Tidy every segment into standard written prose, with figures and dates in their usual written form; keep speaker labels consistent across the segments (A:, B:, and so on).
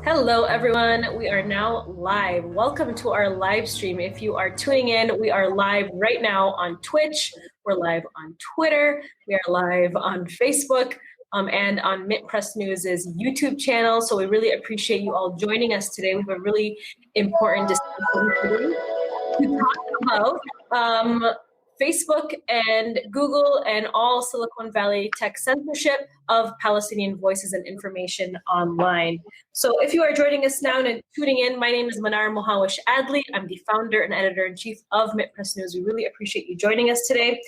A: Hello, everyone. We are now live. Welcome to our live stream. If you are tuning in, we are live right now on Twitch. We're live on Twitter. We are live on Facebook and on Mint Press News' YouTube channel. So we really appreciate you all joining us today. We have a really important discussion today to talk about Facebook and Google and all Silicon Valley tech censorship of Palestinian voices and information online. So if you are joining us now and tuning in, my name is Manar Mohawish Adli. I'm the founder and editor-in-chief of Mint Press News. We really appreciate you joining us today.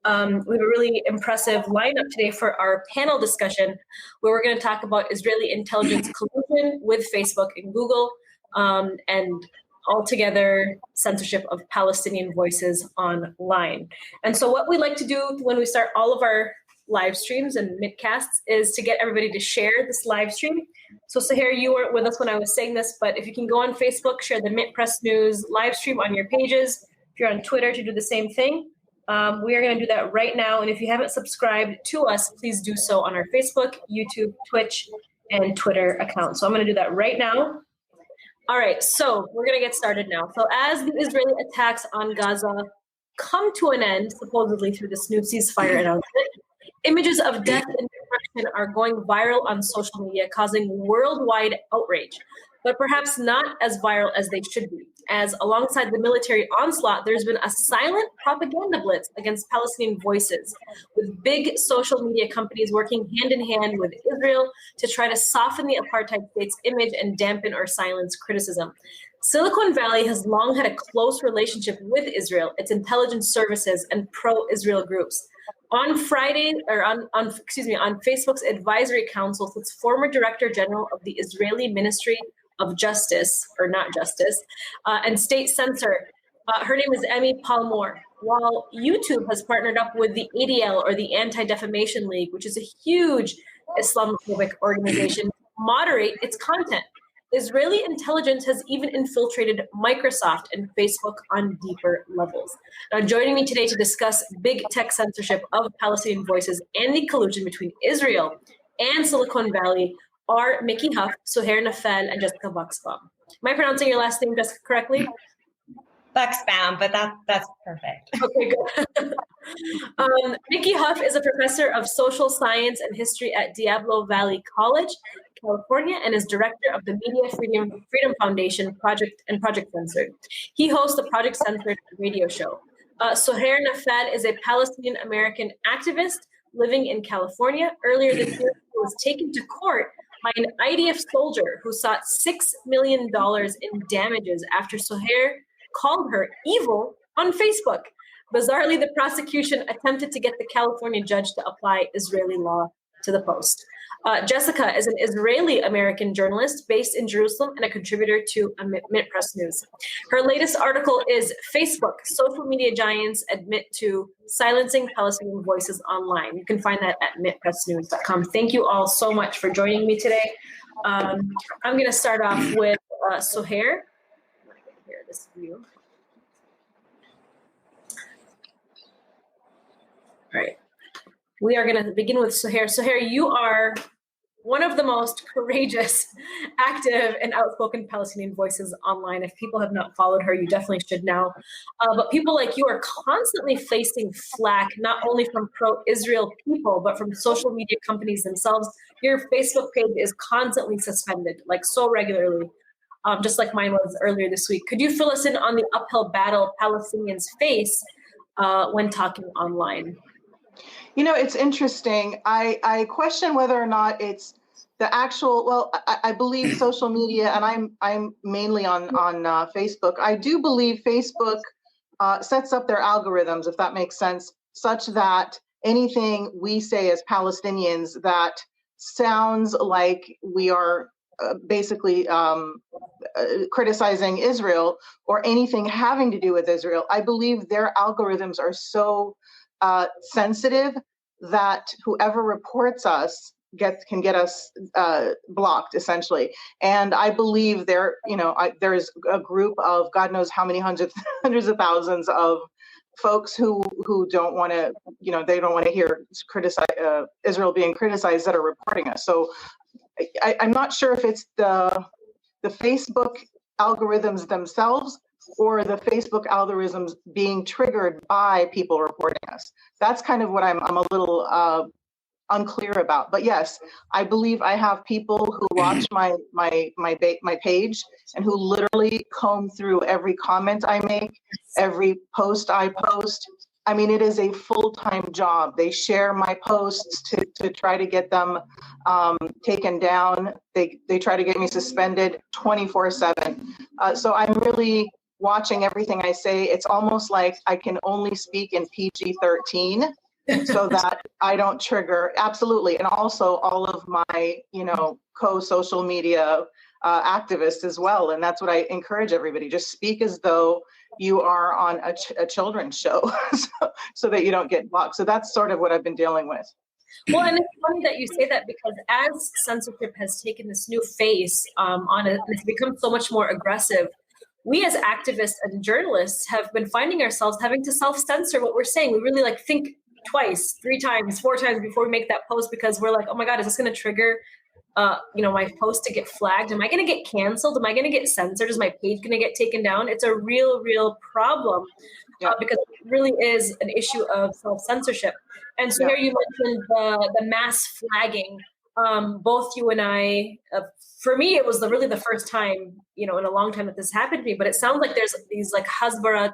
A: We have a really impressive lineup today for our panel discussion, where we're going to talk about Israeli intelligence collusion with Facebook and Google, and altogether censorship of Palestinian voices online. And so what we like to do when we start all of our live streams and midcasts is to get everybody to share this live stream. So Suhair, you weren't with us when I was saying this, but if you can go on Facebook, share the Mint Press News live stream on your pages. If you're on Twitter, to do the same thing. We are going to do that right now. And if you haven't subscribed to us, please do so on our Facebook, YouTube, Twitch, and Twitter accounts. So I'm going to do that right now. All right, so we're going to get started now. So as the Israeli attacks on Gaza come to an end, supposedly through this new ceasefire announcement, images of death and destruction are going viral on social media, causing worldwide outrage, but perhaps not as viral as they should be, as alongside the military onslaught, there's been a silent propaganda blitz against Palestinian voices, with big social media companies working hand in hand with Israel to try to soften the apartheid state's image and dampen or silence criticism. Silicon Valley has long had a close relationship with Israel, its intelligence services, and pro-Israel groups. On Friday, or on Facebook's advisory council, its former director general of the Israeli Ministry of Justice, or not Justice, and state censor. Her name is Emmy Palmore. While YouTube has partnered up with the ADL, or the Anti-Defamation League, which is a huge Islamophobic organization, to moderate its content. Israeli intelligence has even infiltrated Microsoft and Facebook on deeper levels. Now, joining me today to discuss big tech censorship of Palestinian voices and the collusion between Israel and Silicon Valley are Mickey Huff, Suhair, Nafal, and Jessica Buxbaum. Am I pronouncing your last name, Jessica, correctly?
B: Buxbaum, but that's perfect.
A: Okay, good. Mickey Huff is a professor of social science and history at Diablo Valley College, California, and is director of the Media Freedom Foundation Project Censored. He hosts the Project Censored radio show. Suhair Nafal is a Palestinian American activist living in California. Earlier this year, he was taken to court by an IDF soldier who sought $6 million in damages after Suhair called her evil on Facebook. Bizarrely, the prosecution attempted to get the California judge to apply Israeli law to the post. Jessica is an Israeli-American journalist based in Jerusalem and a contributor to Mint Press News. Her latest article is Facebook, Social Media Giants Admit to Silencing Palestinian Voices Online. You can find that at mintpressnews.com. Thank you all so much for joining me today. I'm going to start off with Suhair. Here, this view. All right. We are going to begin with Suhair. Suhair, you are one of the most courageous, active, and outspoken Palestinian voices online. If people have not followed her, you definitely should now. But people like you are constantly facing flack, not only from pro-Israel people, but from social media companies themselves. Your Facebook page is constantly suspended, like so regularly, just like mine was earlier this week. Could you fill us in on the uphill battle Palestinians face when talking online?
C: You know, it's interesting. I question whether or not it's the actual, well, I believe social media, and I'm mainly on Facebook. I do believe Facebook sets up their algorithms, if that makes sense, such that anything we say as Palestinians that sounds like we are basically criticizing Israel or anything having to do with Israel, I believe their algorithms are so sensitive that whoever reports us can get us blocked, essentially. And I believe there's a group of God knows how many hundreds of thousands of folks who don't want to, they don't want to hear Israel being criticized that are reporting us. So I'm not sure if it's the the Facebook algorithms themselves or the Facebook algorithms being triggered by people reporting us. That's kind of what I'm a little unclear about. But yes, I believe I have people who watch my page and who literally comb through every comment I make, every post I post. I mean, it is a full-time job. They share my posts to try to get them taken down. They try to get me suspended 24/7. So I'm really watching everything I say. It's almost like I can only speak in PG-13 so that I don't trigger. Absolutely. And also all of my, co-social media activists as well. And that's what I encourage everybody. Just speak as though you are on a children's show so that you don't get blocked. So that's sort of what I've been dealing with.
A: Well, and it's funny that you say that, because as censorship has taken this new face on it, and it's become so much more aggressive, we as activists and journalists have been finding ourselves having to self-censor what we're saying. We really think twice, 3 times, 4 times before we make that post, because we're like, oh my God, is this going to trigger my post to get flagged? Am I going to get canceled? Am I going to get censored? Is my page going to get taken down? It's a real problem because it really is an issue of self-censorship. And so here you mentioned the mass flagging. Both you and I, for me, it was really the first time, in a long time that this happened to me. But it sounds like there's these Hasbara,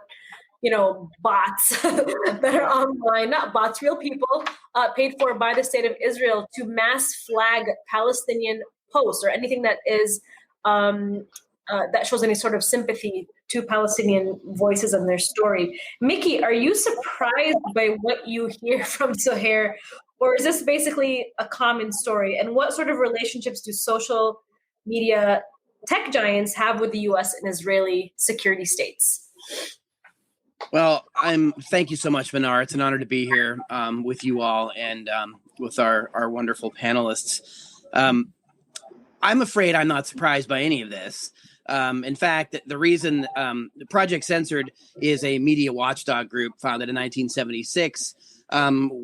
A: bots that are online, not bots, real people paid for by the state of Israel to mass flag Palestinian posts or anything that is that shows any sort of sympathy to Palestinian voices and their story. Mickey, are you surprised by what you hear from Suhair, or is this basically a common story? And what sort of relationships do social media tech giants have with the US and Israeli security states?
D: Well, thank you so much, Manar. It's an honor to be here with you all and with our wonderful panelists. I'm afraid I'm not surprised by any of this. In fact, the reason Project Censored is a media watchdog group founded in 1976.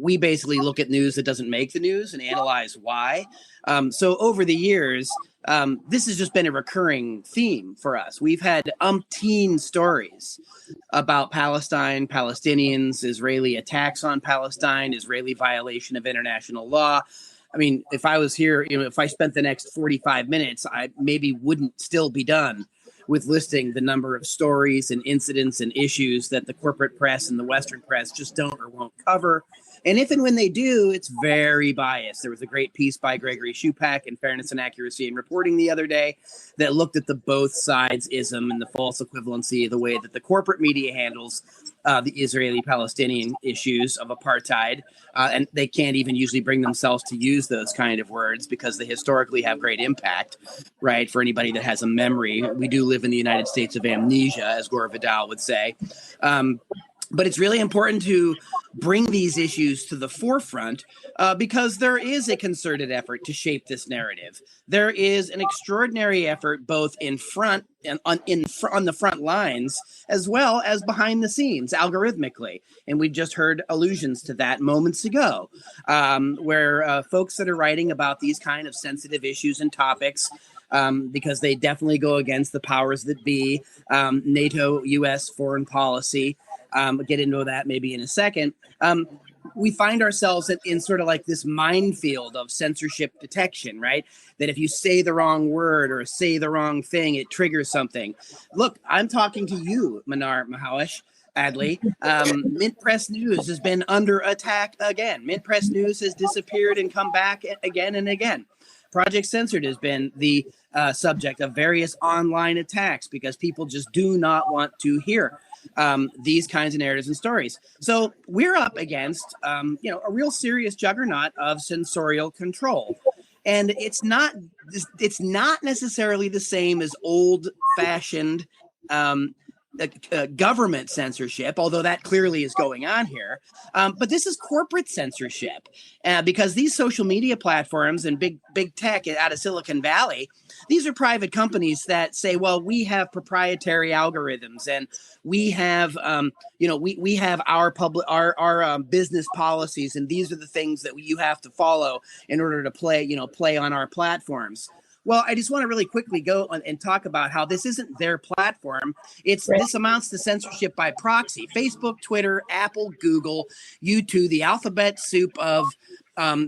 D: We basically look at news that doesn't make the news and analyze why. So over the years, this has just been a recurring theme for us. We've had umpteen stories about Palestine, Palestinians, Israeli attacks on Palestine, Israeli violation of international law. I mean, if I was here, if I spent the next 45 minutes, I maybe wouldn't still be done with listing the number of stories and incidents and issues that the corporate press and the Western press just don't or won't cover. And if and when they do, it's very biased. There was a great piece by Gregory Shupak in Fairness and Accuracy in Reporting the other day that looked at the both sides ism and the false equivalency of the way that the corporate media handles the Israeli-Palestinian issues of apartheid. And they can't even usually bring themselves to use those kind of words because they historically have great impact, right? For anybody that has a memory. We do live in the United States of amnesia, as Gore Vidal would say. But it's really important to bring these issues to the forefront because there is a concerted effort to shape this narrative. There is an extraordinary effort both in front and on the front lines as well as behind the scenes, algorithmically. And we just heard allusions to that moments ago, where folks that are writing about these kind of sensitive issues and topics, because they definitely go against the powers that be, NATO, U.S. foreign policy. Get into that maybe in a second. We find ourselves in sort of like this minefield of censorship detection, right? That if you say the wrong word or say the wrong thing, it triggers something. Look, I'm talking to you, Manar Mahawish Adley. Mint Press News has been under attack again. Mint Press News has disappeared and come back again and again. Project Censored has been the subject of various online attacks because people just do not want to hear these kinds of narratives and stories. So we're up against, a real serious juggernaut of censorial control. And it's not necessarily the same as old-fashioned government censorship, although that clearly is going on here. But this is corporate censorship because these social media platforms and big tech out of Silicon Valley, these are private companies that say, well, we have proprietary algorithms and we have, we have our business policies, and these are the things that you have to follow in order to play on our platforms. Well, I just want to really quickly go and talk about how this isn't their platform. This amounts to censorship by proxy. Facebook, Twitter, Apple, Google, YouTube, the alphabet soup of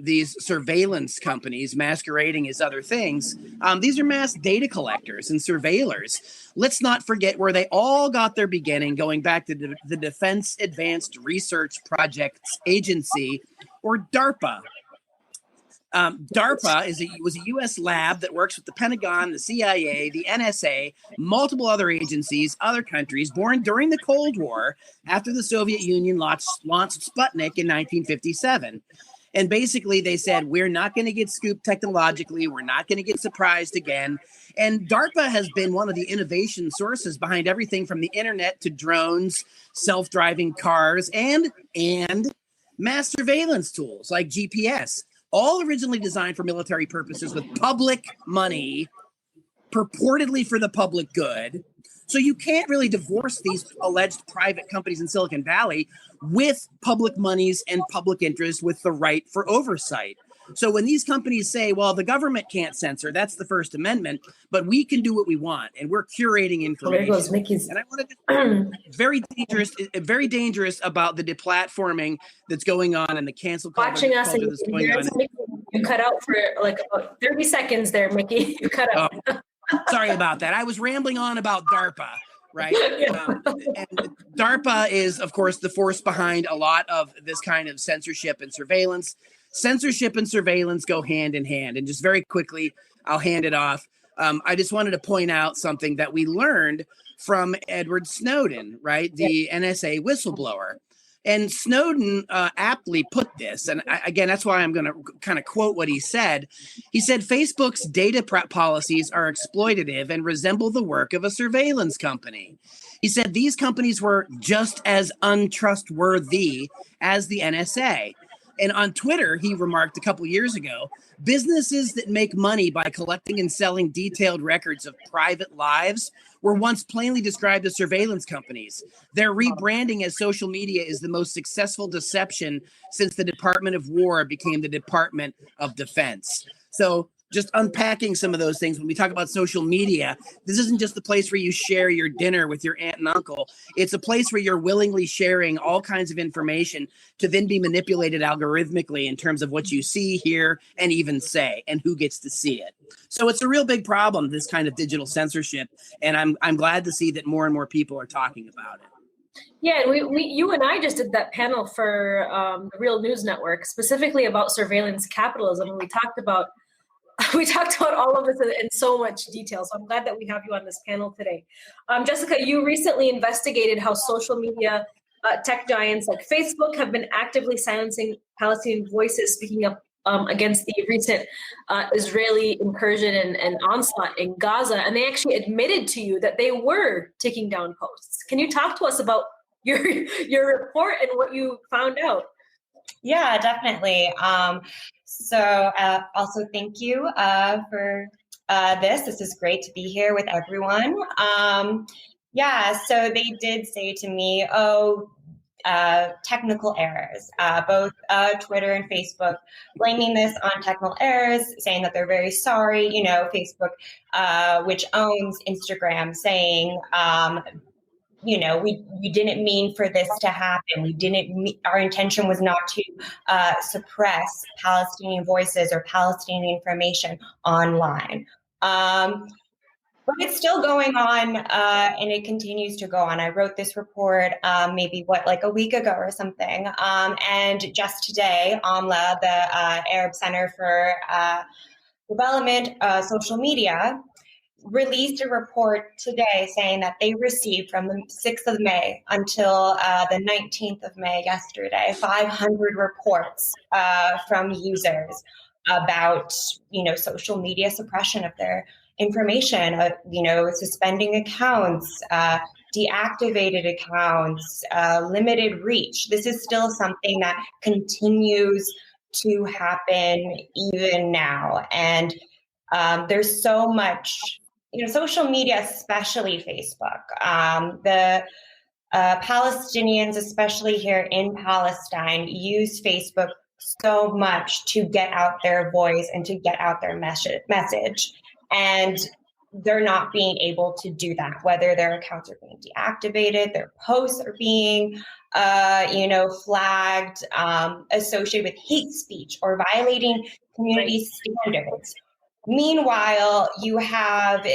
D: these surveillance companies masquerading as other things. These are mass data collectors and surveillors. Let's not forget where they all got their beginning, going back to the Defense Advanced Research Projects Agency, or DARPA. DARPA was a U.S. lab that works with the Pentagon, the CIA, the NSA, multiple other agencies, other countries, born during the Cold War after the Soviet Union launched Sputnik in 1957. And basically they said, we're not going to get scooped technologically. We're not going to get surprised again. And DARPA has been one of the innovation sources behind everything from the internet to drones, self-driving cars, and mass surveillance tools like GPS, all originally designed for military purposes with public money, purportedly for the public good. So you can't really divorce these alleged private companies in Silicon Valley with public monies and public interest with the right for oversight. So when these companies say, well, the government can't censor, that's the First Amendment, but we can do what we want and we're curating information.
A: Well, there goes Mickey's.
D: And I want to very dangerous about the deplatforming that's going on and the cancel culture
A: Watching us and
D: that's going on.
A: You cut out for like about 30 seconds there, Mickey. You cut out.
D: Oh, sorry about that. I was rambling on about DARPA, right? And DARPA is, of course, the force behind a lot of this kind of censorship and surveillance. Censorship and surveillance go hand in hand. And just very quickly, I'll hand it off. I just wanted to point out something that we learned from Edward Snowden, right? The NSA whistleblower. And Snowden aptly put this, and again, that's why I'm going to kind of quote what he said. He said, Facebook's data policies are exploitative and resemble the work of a surveillance company. He said these companies were just as untrustworthy as the NSA. And on Twitter, he remarked a couple years ago, businesses that make money by collecting and selling detailed records of private lives were once plainly described as surveillance companies. Their rebranding as social media is the most successful deception since the Department of War became the Department of Defense. So just unpacking some of those things. When we talk about social media, this isn't just the place where you share your dinner with your aunt and uncle. It's a place where you're willingly sharing all kinds of information to then be manipulated algorithmically in terms of what you see, hear, and even say, and who gets to see it. So it's a real big problem, this kind of digital censorship. And I'm glad to see that more and more people are talking about it.
A: Yeah, you and I just did that panel for the Real News Network, specifically about surveillance capitalism. And we talked about all of this in so much detail. So I'm glad that we have you on this panel today. Jessica, you recently investigated how social media tech giants like Facebook have been actively silencing Palestinian voices speaking up against the recent Israeli incursion and onslaught in Gaza. And they actually admitted to you that they were taking down posts. Can you talk to us about your report and what you found out?
B: Yeah, definitely. So also thank you for this. This is great to be here with everyone. So they did say to me, technical errors, both Twitter and Facebook, blaming this on technical errors, saying that they're very sorry. Facebook, which owns Instagram, saying, we didn't mean for this to happen. Our intention was not to suppress Palestinian voices or Palestinian information online. But it's still going on, and it continues to go on. I wrote this report like a week ago or something. And just today, AMLA, the Arab Center for Development, Social Media, released a report today saying that they received from the 6th of May until the 19th of May, yesterday, 500 reports from users about, social media suppression of their information, suspending accounts, deactivated accounts, limited reach. This is still something that continues to happen even now. And there's so much, social media, especially Facebook. The Palestinians, especially here in Palestine, use Facebook so much to get out their voice and to get out their message. And they're not being able to do that, whether their accounts are being deactivated, their posts are being, flagged, associated with hate speech or violating community standards. Meanwhile, you have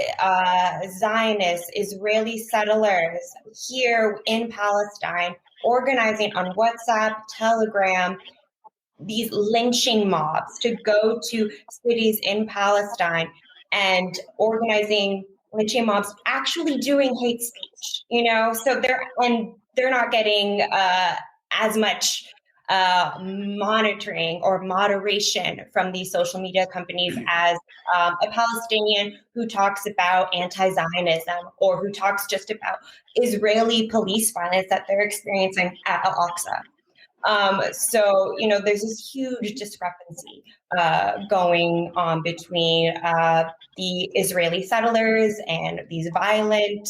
B: Zionist Israeli settlers here in Palestine organizing on WhatsApp, Telegram, these lynching mobs to go to cities in Palestine and organizing lynching mobs, actually doing hate speech, so they're not getting as much monitoring or moderation from these social media companies as a Palestinian who talks about anti-Zionism or who talks just about Israeli police violence that they're experiencing at Al-Aqsa. So, there's this huge discrepancy going on between the Israeli settlers and these violent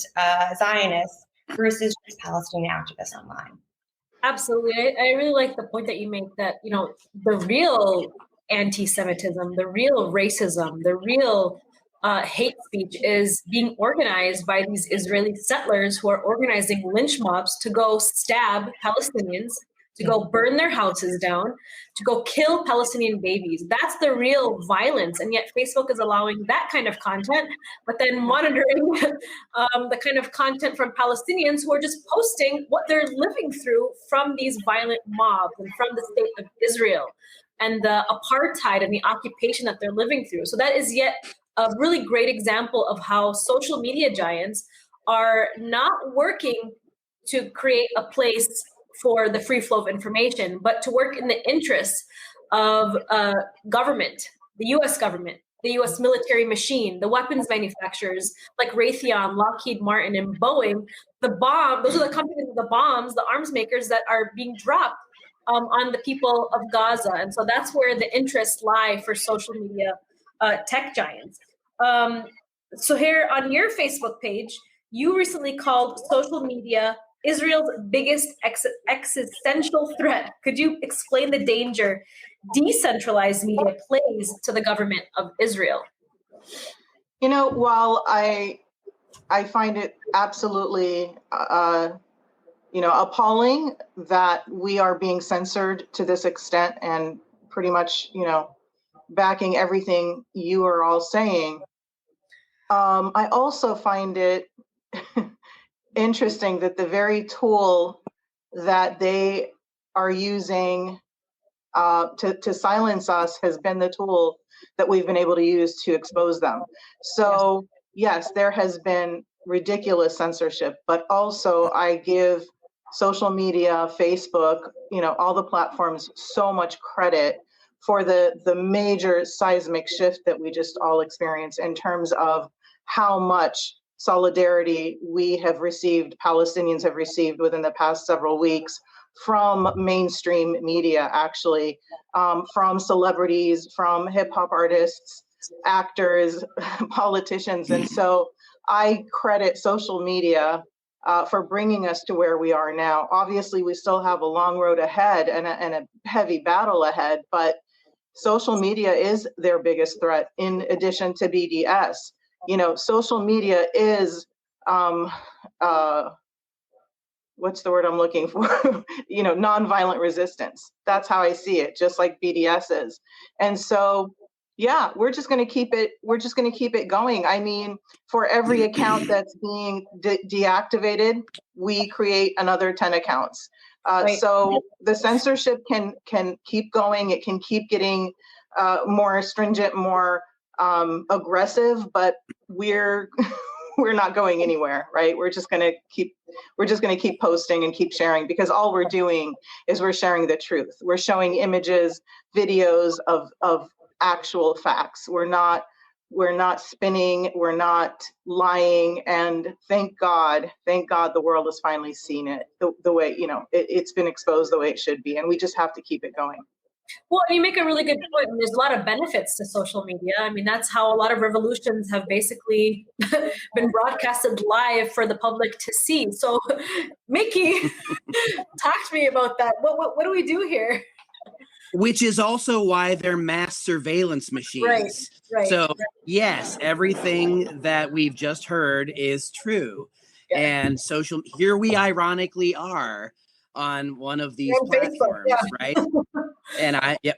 B: Zionists versus just Palestinian activists online.
A: Absolutely. I really like the point that you make that, the real anti-Semitism, the real racism, the real hate speech is being organized by these Israeli settlers who are organizing lynch mobs to go stab Palestinians, to go burn their houses down, to go kill Palestinian babies. That's the real violence. And yet Facebook is allowing that kind of content, but then monitoring the kind of content from Palestinians who are just posting what they're living through from these violent mobs and from the state of Israel and the apartheid and the occupation that they're living through. So that is yet a really great example of how social media giants are not working to create a place for the free flow of information, but to work in the interests of government, the US government, the US military machine, the weapons manufacturers like Raytheon, Lockheed Martin, and Boeing. Those are the companies with the bombs, the arms makers that are being dropped on the people of Gaza. And so that's where the interests lie for social media tech giants. Suhair, on your Facebook page, you recently called social media Israel's biggest existential threat. Could you explain the danger decentralized media plays to the government of Israel?
C: While I find it absolutely, appalling that we are being censored to this extent and pretty much, backing everything you are all saying, I also find it interesting that the very tool that they are using to silence us has been the tool that we've been able to use to expose them. So yes, there has been ridiculous censorship, but also I give social media, Facebook, all the platforms so much credit for the major seismic shift that we just all experienced in terms of how much solidarity we have received, Palestinians have received within the past several weeks from mainstream media, actually, from celebrities, from hip hop artists, actors, politicians. And so I credit social media for bringing us to where we are now. Obviously, we still have a long road ahead and a heavy battle ahead, but social media is their biggest threat in addition to BDS. Social media is, what's the word I'm looking for? Nonviolent resistance. That's how I see it, just like BDS is. And so, yeah, we're just going to keep it going. I mean, for every account that's being deactivated, we create another 10 accounts.
A: Right.
C: So the censorship can keep going. It can keep getting more stringent, more aggressive, but we're not going anywhere, right? We're just going to keep posting and keep sharing, because all we're doing is we're sharing the truth. We're showing images, videos of actual facts. We're not spinning, we're not lying, and thank God the world has finally seen it the way, it's been exposed the way it should be, and we just have to keep it going.
A: Well, you make a really good point. There's a lot of benefits to social media. I mean, that's how a lot of revolutions have basically been broadcasted live for the public to see. So, Mickey, talk to me about that. What do we do here?
D: Which is also why they're mass surveillance machines.
A: Right.
D: So Yes, everything that we've just heard is true.
A: Yeah.
D: And here we ironically are on one of these
A: On Facebook,
D: platforms, right?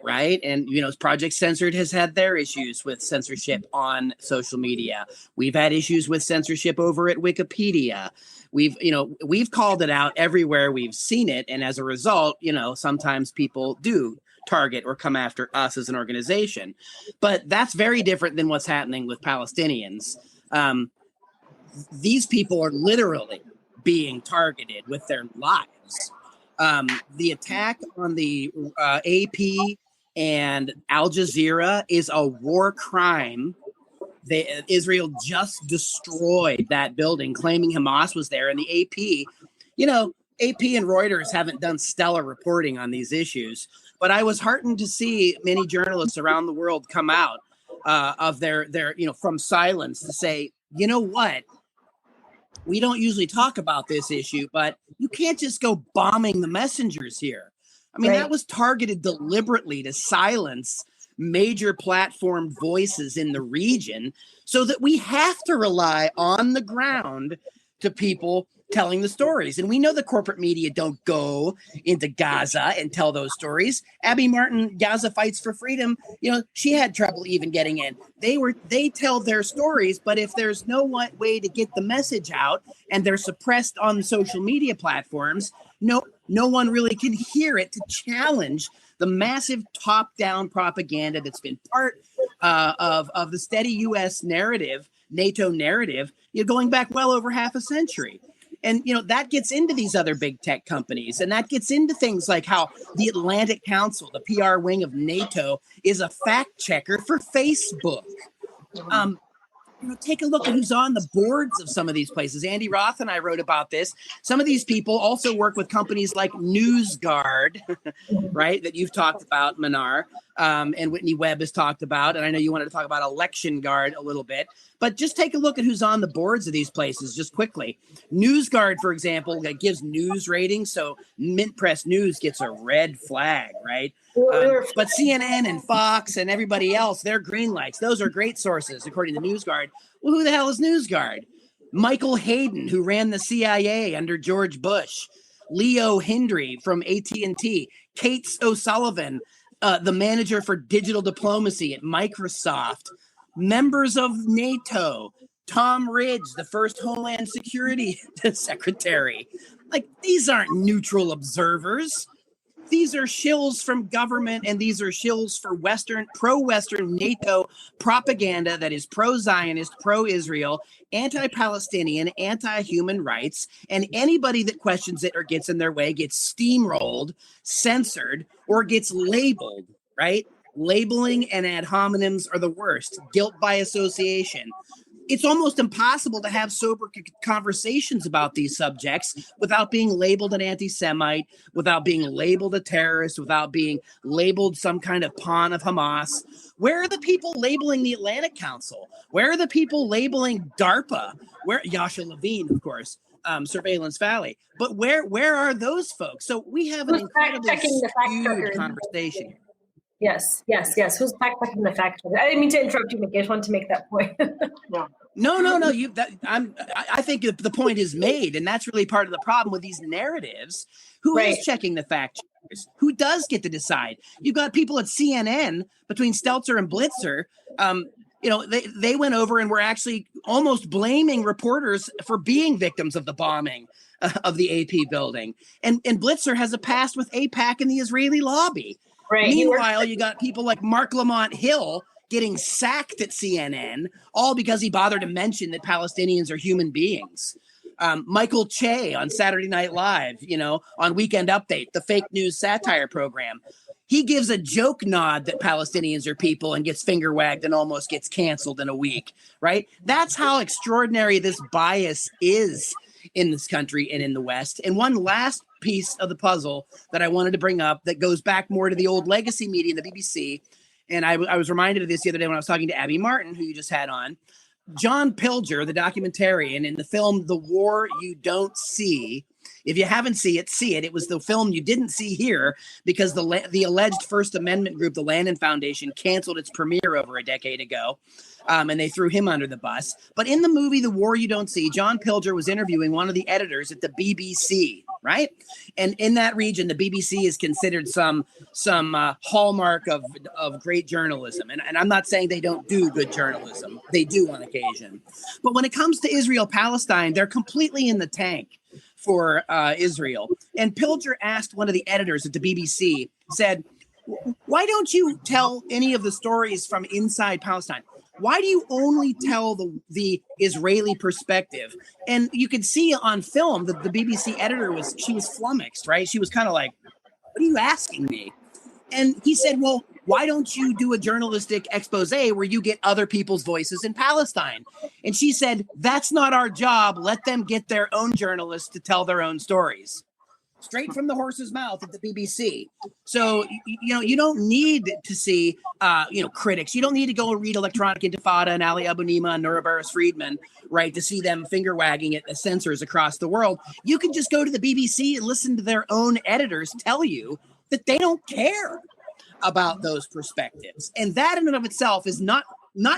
D: Right. And, Project Censored has had their issues with censorship on social media. We've had issues with censorship over at Wikipedia. We've called it out everywhere we've seen it. And as a result, sometimes people do target or come after us as an organization. But that's very different than what's happening with Palestinians. These people are literally being targeted with their lives. The attack on the AP and Al Jazeera is a war crime. Israel just destroyed that building, claiming Hamas was there. And the AP, AP and Reuters haven't done stellar reporting on these issues, but I was heartened to see many journalists around the world come out of their from silence to say, you know what? We don't usually talk about this issue, but you can't just go bombing the messengers here. I mean, that was targeted deliberately to silence major platform voices in the region so that we have to rely on the ground to people telling the stories. And we know the corporate media don't go into Gaza and tell those stories. Abby Martin, Gaza Fights for Freedom, she had trouble even getting in. They tell their stories, but if there's no way to get the message out and they're suppressed on social media platforms, no one really can hear it to challenge the massive top-down propaganda that's been part of the steady U.S. narrative, NATO narrative, going back well over half a century. And, that gets into these other big tech companies, and that gets into things like how the Atlantic Council, the PR wing of NATO, is a fact checker for Facebook. Take a look at who's on the boards of some of these places. Andy Roth and I wrote about this. Some of these people also work with companies like NewsGuard, right, that you've talked about, Manar, and Whitney Webb has talked about. And I know you wanted to talk about Election Guard a little bit. But just take a look at who's on the boards of these places just quickly. NewsGuard, for example, that gives news ratings. So Mint Press News gets a red flag, right? But CNN and Fox and everybody else, they're green lights. Those are great sources, according to NewsGuard. Well, who the hell is NewsGuard? Michael Hayden, who ran the CIA under George Bush. Leo Hendry from AT&T. Kate O'Sullivan, the manager for digital diplomacy at Microsoft. Members of NATO. Tom Ridge, the first Homeland Security Secretary. Like, these aren't neutral observers. These are shills from government, and these are shills for pro-Western NATO propaganda that is pro-Zionist, pro-Israel, anti-Palestinian, anti-human rights, and anybody that questions it or gets in their way gets steamrolled, censored, or gets labeled, right? Labeling and ad hominems are the worst. Guilt by association. It's almost impossible to have sober conversations about these subjects without being labeled an anti-Semite, without being labeled a terrorist, without being labeled some kind of pawn of Hamas. Where are the people labeling the Atlantic Council? Where are the people labeling DARPA? Where Yasha Levine, of course, Surveillance Valley. But where are those folks? So we have an incredibly skewed conversation here.
A: Yes. Who's fact-checking the fact checker? I didn't mean to interrupt you, Mickey. I just wanted to make that point.
D: No. I think the point is made, and that's really part of the problem with these narratives. Who is checking the fact checkers? Who does get to decide? You've got people at CNN between Stelter and Blitzer. They went over and were actually almost blaming reporters for being victims of the bombing of the AP building. And Blitzer has a past with AIPAC and the Israeli lobby. Right. Meanwhile, you got people like Mark Lamont Hill getting sacked at CNN, all because he bothered to mention that Palestinians are human beings. Michael Che on Saturday Night Live, on Weekend Update, the fake news satire program. He gives a joke nod that Palestinians are people and gets finger wagged and almost gets canceled in a week, right? That's how extraordinary this bias is in this country and in the West. And one last piece of the puzzle that I wanted to bring up that goes back more to the old legacy media, the BBC. And I was reminded of this the other day when I was talking to Abby Martin, who you just had on. John Pilger, the documentarian in the film The War You Don't See, If you haven't seen it, see it. It was the film you didn't see here because the alleged First Amendment group, the Landon Foundation, canceled its premiere over a decade ago. And they threw him under the bus. But in the movie, The War You Don't See, John Pilger was interviewing one of the editors at the BBC, right? And in that region, the BBC is considered some hallmark of great journalism. And I'm not saying they don't do good journalism. They do on occasion. But when it comes to Israel-Palestine, they're completely in the tank for Israel. And Pilger asked one of the editors at the BBC, said, why don't you tell any of the stories from inside Palestine? Why do you only tell the Israeli perspective? And you could see on film that the BBC editor was flummoxed, right? She was kind of like, what are you asking me? And he said, well, why don't you do a journalistic expose where you get other people's voices in Palestine? And she said, that's not our job. Let them get their own journalists to tell their own stories. Straight from the horse's mouth at the BBC. So, you don't need to see, critics. You don't need to go and read Electronic Intifada and Ali Abu Nima and Nora Barris Friedman, right, to see them finger wagging at the censors across the world. You can just go to the BBC and listen to their own editors tell you that they don't care about those perspectives. And that in and of itself is not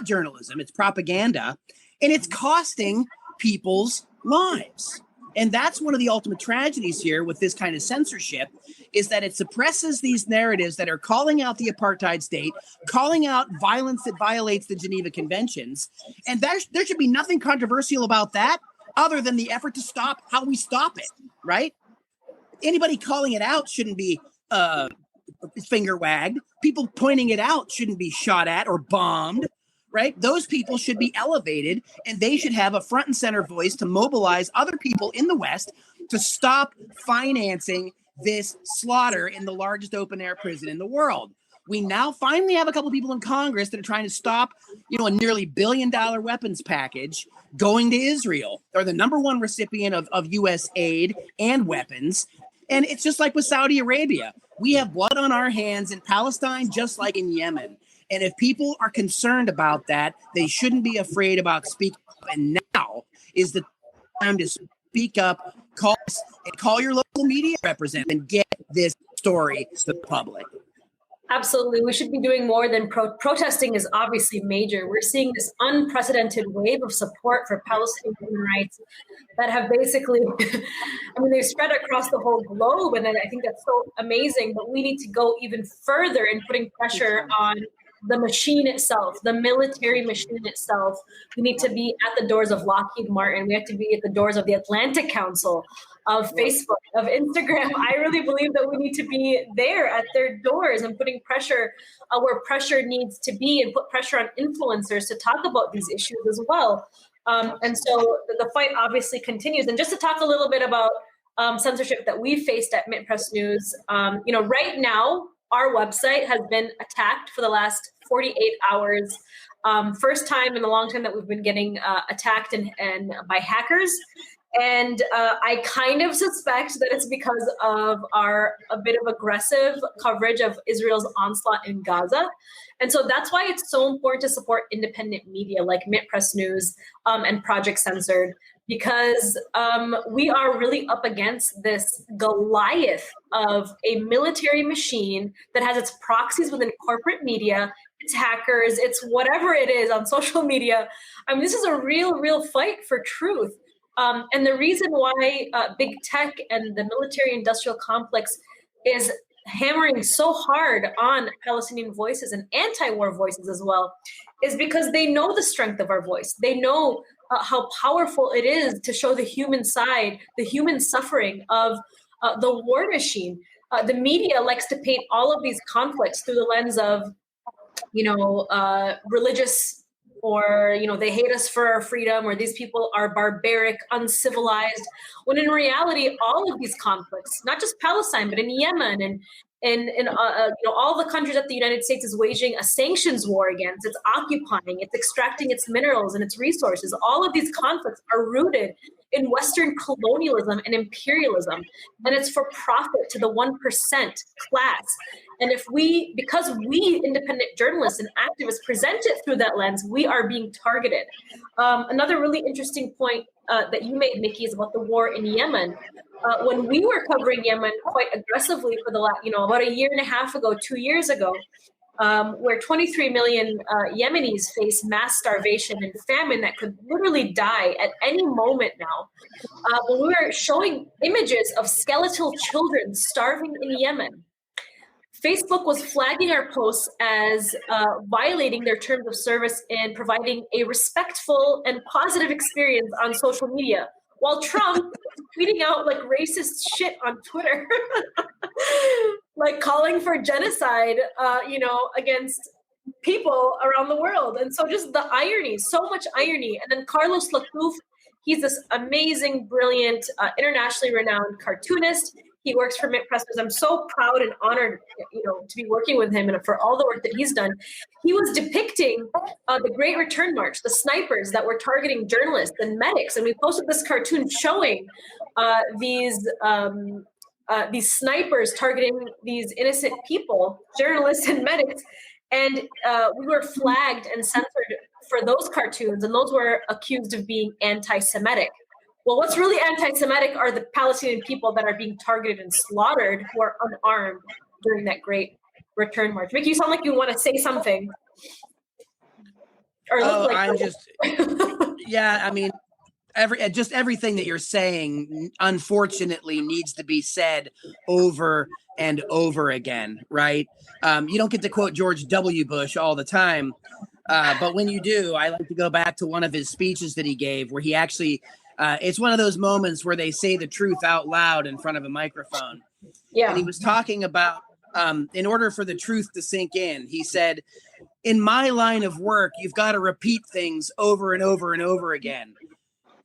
D: journalism. It's propaganda, and it's costing people's lives. And that's one of the ultimate tragedies here with this kind of censorship, is that it suppresses these narratives that are calling out the apartheid state, calling out violence that violates the Geneva Conventions. And there should be nothing controversial about that other than the effort to stop how we stop it, right? Anybody calling it out shouldn't be finger wagged. People pointing it out shouldn't be shot at or bombed. Right? Those people should be elevated, and they should have a front and center voice to mobilize other people in the West to stop financing this slaughter in the largest open air prison in the world. We now finally have a couple of people in Congress that are trying to stop, a nearly $1 billion weapons package going to Israel. They're the number one recipient of U.S. aid and weapons. And it's just like with Saudi Arabia. We have blood on our hands in Palestine, just like in Yemen. And if people are concerned about that, they shouldn't be afraid about speaking up. And now is the time to speak up, call your local media representative and get this story to the public.
A: Absolutely. We should be doing more than protesting is obviously major. We're seeing this unprecedented wave of support for Palestinian human rights that have basically, they've spread across the whole globe. And I think that's so amazing, but we need to go even further in putting pressure on the machine itself, the military machine itself. We need to be at the doors of Lockheed Martin. We have to be at the doors of the Atlantic Council, of Facebook, of Instagram. I really believe that we need to be there at their doors and putting pressure where pressure needs to be, and put pressure on influencers to talk about these issues as well. And so the fight obviously continues. And just to talk a little bit about censorship that we faced at Mint Press News, right now, our website has been attacked for the last 48 hours. First time in a long time that we've been getting attacked and by hackers. And I kind of suspect that it's because of a bit of aggressive coverage of Israel's onslaught in Gaza. And so that's why it's so important to support independent media like Mint Press News and Project Censored, because we are really up against this Goliath of a military machine that has its proxies within corporate media, its hackers, it's whatever it is on social media. This is a real fight for truth. And the reason why big tech and the military industrial complex is hammering so hard on Palestinian voices and anti-war voices as well is because they know the strength of our voice. They know how powerful it is to show the human side, the human suffering of the war machine. The media likes to paint all of these conflicts through the lens of, religious, or, they hate us for our freedom, or these people are barbaric, uncivilized, when in reality, all of these conflicts, not just Palestine, but in Yemen and all the countries that the United States is waging a sanctions war against, it's occupying, it's extracting its minerals and its resources. All of these conflicts are rooted in Western colonialism and imperialism, and it's for profit to the 1% class. And because we independent journalists and activists present it through that lens, we are being targeted. Another really interesting point that you made, Mickey, is about the war in Yemen. When we were covering Yemen quite aggressively for about a year and a half ago, 2 years ago, where 23 million Yemenis face mass starvation and famine that could literally die at any moment now. When we were showing images of skeletal children starving in Yemen, Facebook was flagging our posts as violating their terms of service and providing a respectful and positive experience on social media, while Trump was tweeting out like racist shit on Twitter, like calling for genocide, against people around the world. And so just the irony, so much irony. And then Carlos Lacouf, he's this amazing, brilliant, internationally renowned cartoonist. He works for Mint Press. I'm so proud and honored, to be working with him and for all the work that he's done. He was depicting the Great Return March, the snipers that were targeting journalists and medics, and we posted this cartoon showing these snipers targeting these innocent people, journalists and medics, and we were flagged and censored for those cartoons, and those were accused of being anti-Semitic. Well, what's really anti-Semitic are the Palestinian people that are being targeted and slaughtered who are unarmed during that Great Return March. Mickey, you sound like you want to say something.
D: Yeah, I mean, everything that you're saying, unfortunately, needs to be said over and over again, right? You don't get to quote George W. Bush all the time, but when you do, I like to go back to one of his speeches that he gave where he actually... it's one of those moments where they say the truth out loud in front of a microphone. Yeah. And he was talking about, in order for the truth to sink in, he said, in my line of work, you've got to repeat things over and over and over again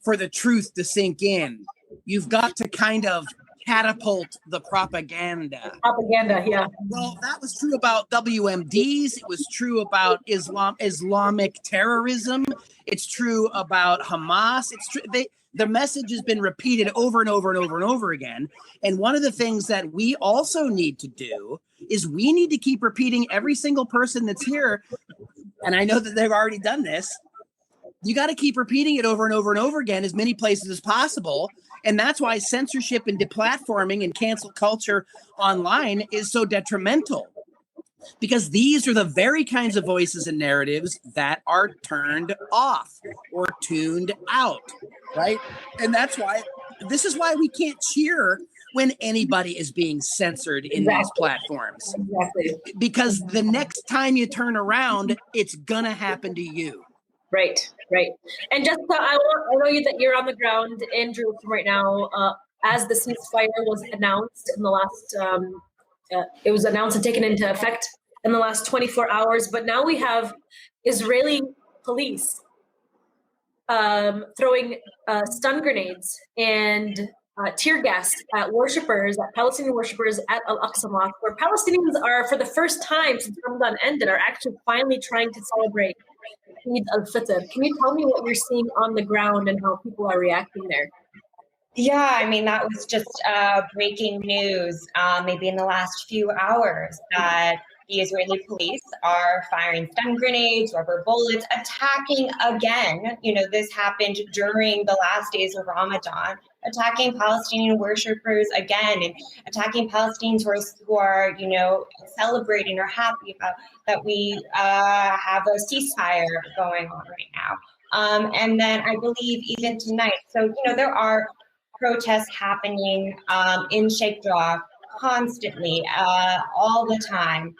D: for the truth to sink in. You've got to kind of catapult the propaganda.
A: Propaganda, yeah.
D: Well, that was true about WMDs. It was true about Islamic terrorism. It's true about Hamas. It's true. The message has been repeated over and over and over and over again. And one of the things that we also need to do is we need to keep repeating every single person that's here. And I know that they've already done this. You got to keep repeating it over and over and over again, as many places as possible. And that's why censorship and deplatforming and cancel culture online is so detrimental. Because these are the very kinds of voices and narratives that are turned off or tuned out, right? And this is why we can't cheer when anybody is being censored in these platforms.
A: Exactly.
D: Because the next time you turn around, it's gonna happen to you.
A: Right. And Jessica, I know you that you're on the ground in Jerusalem right now. As the ceasefire was announced in the last, it was announced and taken into effect in the last 24 hours. But now we have Israeli police throwing stun grenades and tear gas at Palestinian worshippers at Al-Aqsa Mosque, where Palestinians are, for the first time since Ramadan ended, are actually finally trying to celebrate Eid al-Fitr. Can you tell me what you're seeing on the ground and how people are reacting there?
B: Yeah, I mean, that was just breaking news maybe in the last few hours that the Israeli police are firing stun grenades, rubber bullets, attacking again. This happened during the last days of Ramadan, attacking Palestinian worshipers again, and attacking Palestinians who are celebrating or happy about that we have a ceasefire going on right now. And then I believe even tonight, so there are protests happening in Sheikh Jarrah constantly, all the time.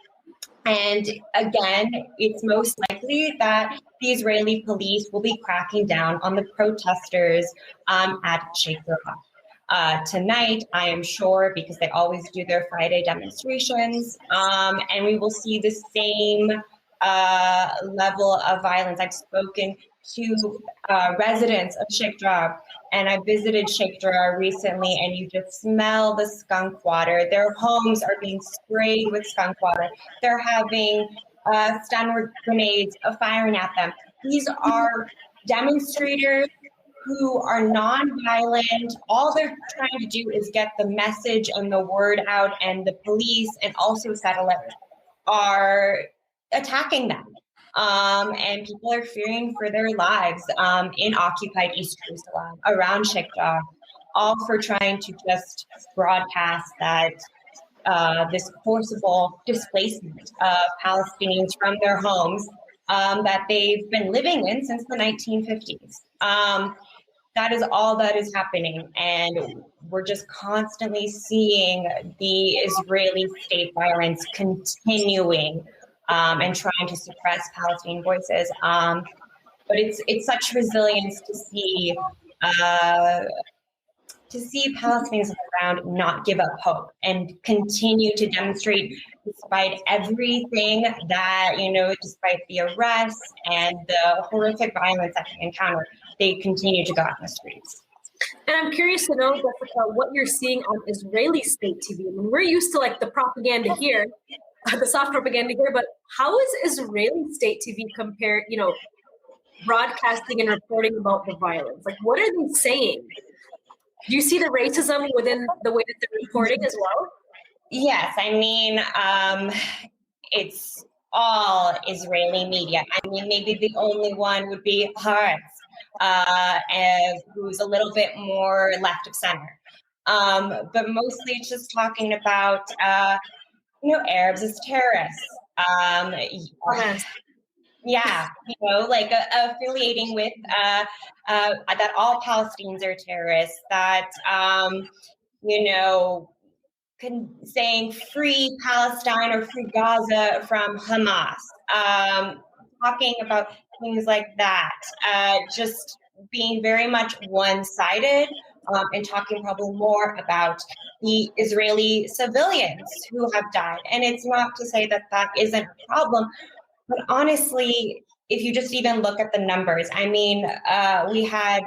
B: And again, it's most likely that the Israeli police will be cracking down on the protesters at Sheikh Jarrah. Tonight, I am sure, because they always do their Friday demonstrations, and we will see the same level of violence. I've spoken to residents of Sheikh Jarrah, and I visited Sheikh Jarrah recently, and you just smell the skunk water. Their homes are being sprayed with skunk water. They're having stun grenades firing at them. These are demonstrators who are nonviolent. All they're trying to do is get the message and the word out, and the police and also satellite are attacking them. And people are fearing for their lives in occupied East Jerusalem, around Shikdar, all for trying to just broadcast that this forcible displacement of Palestinians from their homes that they've been living in since the 1950s. That is all that is happening. And we're just constantly seeing the Israeli state violence continuing and trying to suppress Palestinian voices. But it's such resilience to see Palestinians on the ground not give up hope and continue to demonstrate despite everything that, despite the arrests and the horrific violence that they encounter, they continue to go out in the streets.
A: And I'm curious to know, Jessica, what you're seeing on Israeli state TV. I mean, we're used to like the propaganda here, the soft propaganda here, but how is Israeli state TV compared, broadcasting and reporting about the violence? Like, what are they saying? Do you see the racism within the way that they're reporting as well?
B: Yes, I mean, it's all Israeli media. I mean, maybe the only one would be Haaretz, who's a little bit more left of center. But mostly it's just talking about, Arabs as terrorists. Yeah, like affiliating with that all Palestinians are terrorists, that, saying free Palestine or free Gaza from Hamas, talking about things like that, just being very much one-sided, and talking probably more about the Israeli civilians who have died. And it's not to say that that isn't a problem, but honestly, if you just even look at the numbers, I mean, we had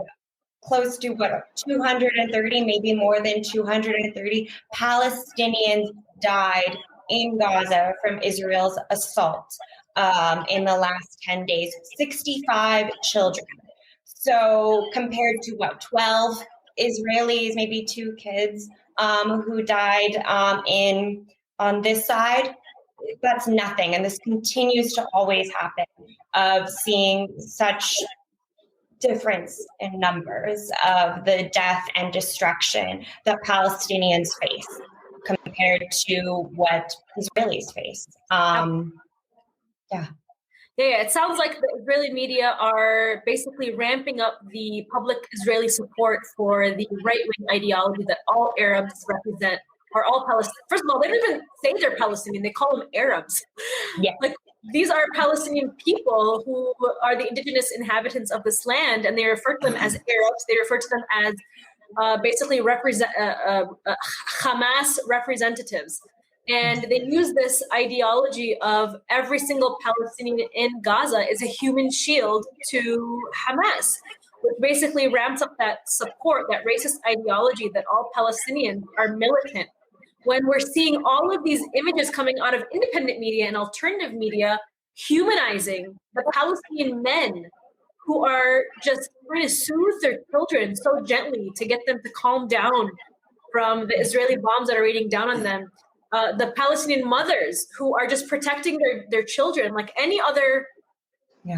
B: close to 230, maybe more than 230 Palestinians died in Gaza from Israel's assault in the last 10 days, 65 children. So compared to 12 Israelis, maybe 2 kids who died on this side, that's nothing. And this continues to always happen, of seeing such difference in numbers of the death and destruction that Palestinians face compared to what Israelis face.
A: Yeah, it sounds like the Israeli media are basically ramping up the public Israeli support for the right-wing ideology that all Arabs represent, or all Palestinians. First of all, they don't even say they're Palestinian; they call them Arabs.
B: Yeah.
A: Like, these are Palestinian people who are the indigenous inhabitants of this land, and they refer to them as Arabs. They refer to them as basically Hamas representatives. And they use this ideology of every single Palestinian in Gaza is a human shield to Hamas, which basically ramps up that support, that racist ideology that all Palestinians are militant. When we're seeing all of these images coming out of independent media and alternative media humanizing the Palestinian men who are just trying to soothe their children so gently to get them to calm down from the Israeli bombs that are raining down on them. The Palestinian mothers who are just protecting their children like any other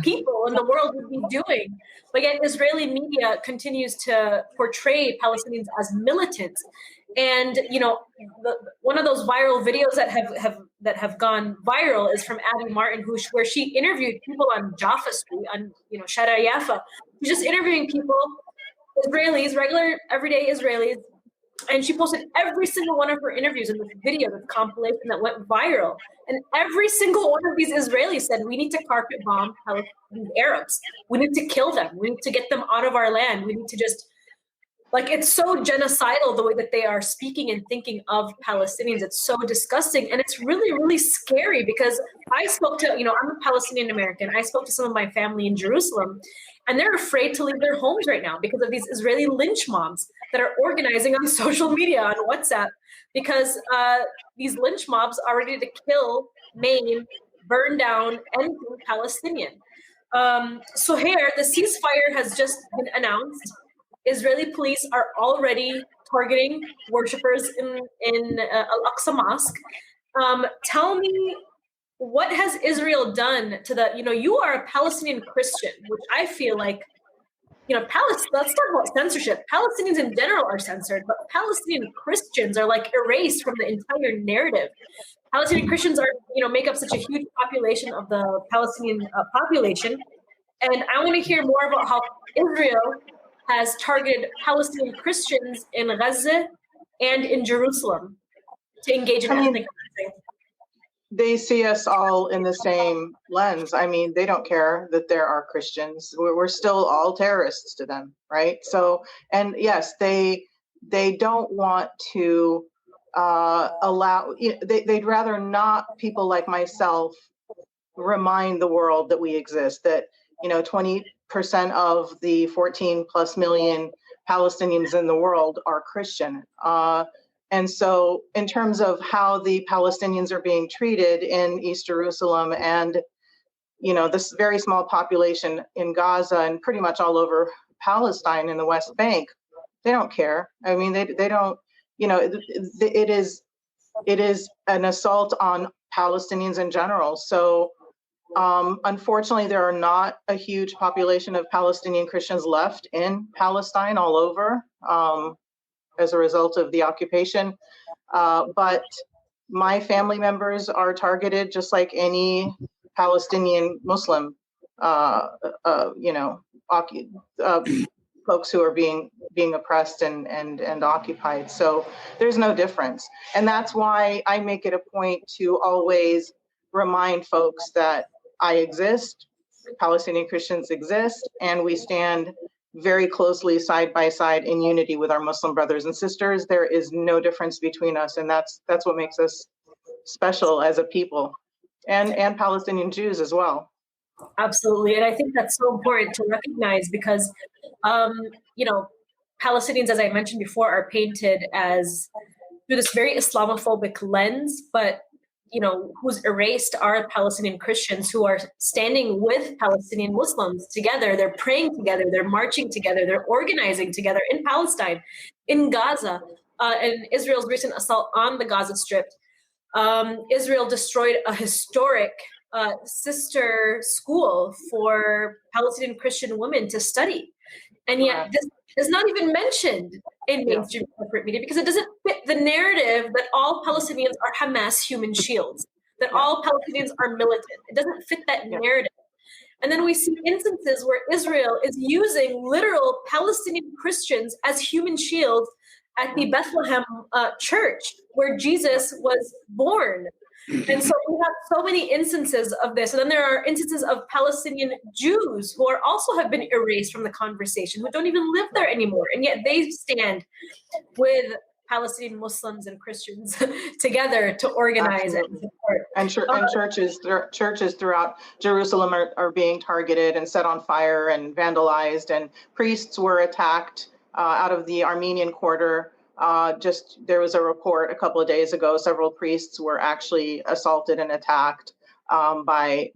A: people in the world would be doing. But yet Israeli media continues to portray Palestinians as militants. And, one of those viral videos that have gone viral is from Abby Martin, where she interviewed people on Jaffa Street, on, Shara Yafa. She's just interviewing people, Israelis, regular, everyday Israelis. And she posted every single one of her interviews in this video, this compilation that went viral. And every single one of these Israelis said, we need to carpet bomb these Arabs. We need to kill them. We need to get them out of our land. We need to just, it's so genocidal the way that they are speaking and thinking of Palestinians. It's so disgusting. And it's really, really scary because I spoke to, I'm a Palestinian American. I spoke to some of my family in Jerusalem, and they're afraid to leave their homes right now because of these Israeli lynch mobs that are organizing on social media, on WhatsApp, because these lynch mobs are ready to kill, maim, burn down anything Palestinian. Suhair, the ceasefire has just been announced. Israeli police are already targeting worshippers in Al-Aqsa Mosque. Tell me, what has Israel done to the, you are a Palestinian Christian, which I feel like, let's talk about censorship. Palestinians in general are censored, but Palestinian Christians are like erased from the entire narrative. Palestinian Christians are, make up such a huge population of the Palestinian population. And I want to hear more about how Israel has targeted Palestinian Christians in Gaza and in Jerusalem to engage in ethnic cleansing.
C: They see us all in the same lens. I mean, they don't care that there are Christians. We're still all terrorists to them, right? So, and yes, they don't want to allow, they'd rather not people like myself remind the world that we exist, that 20% of the 14 plus million Palestinians in the world are Christian. And so in terms of how the Palestinians are being treated in East Jerusalem and, this very small population in Gaza and pretty much all over Palestine in the West Bank, they don't care. I mean, they don't, it is an assault on Palestinians in general. So unfortunately, there are not a huge population of Palestinian Christians left in Palestine all over as a result of the occupation. But my family members are targeted just like any Palestinian Muslim, folks who are being oppressed and occupied. So there's no difference. And that's why I make it a point to always remind folks that I exist, Palestinian Christians exist, and we stand very closely side by side in unity with our Muslim brothers and sisters. There is no difference between us, and that's what makes us special as a people, and Palestinian Jews as well.
A: Absolutely, and I think that's so important to recognize because, Palestinians, as I mentioned before, are painted as through this very Islamophobic lens, but who's erased are Palestinian Christians who are standing with Palestinian Muslims together. They're praying together, they're marching together, they're organizing together in Palestine, in Gaza, and Israel's recent assault on the Gaza Strip. Israel destroyed a historic sister school for Palestinian Christian women to study. And yet this is not even mentioned in mainstream corporate media because it doesn't fit the narrative that all Palestinians are Hamas human shields, that all Palestinians are militant. It doesn't fit that narrative. And then we see instances where Israel is using literal Palestinian Christians as human shields at the Bethlehem church where Jesus was born. And so we have so many instances of this. And then there are instances of Palestinian Jews who are also have been erased from the conversation, who don't even live there anymore. And yet they stand with Palestinian Muslims and Christians together to organize and support.
C: And churches throughout Jerusalem are being targeted and set on fire and vandalized, and priests were attacked out of the Armenian quarter. There was a report a couple of days ago, several priests were actually assaulted and attacked by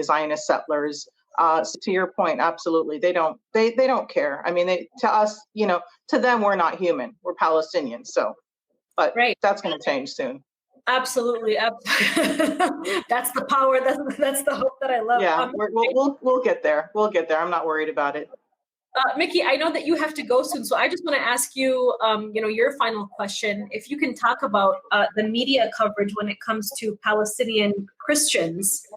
C: Zionist settlers. So to your point, absolutely, they don't care. I mean, to us, to them, we're not human. We're Palestinians. So, but that's going to change soon.
A: Absolutely, that's the power. That's the hope that I love.
C: Yeah, we'll get there. We'll get there. I'm not worried about it.
A: Mickey, I know that you have to go soon, so I just want to ask you, your final question. If you can talk about the media coverage when it comes to Palestinian Christians,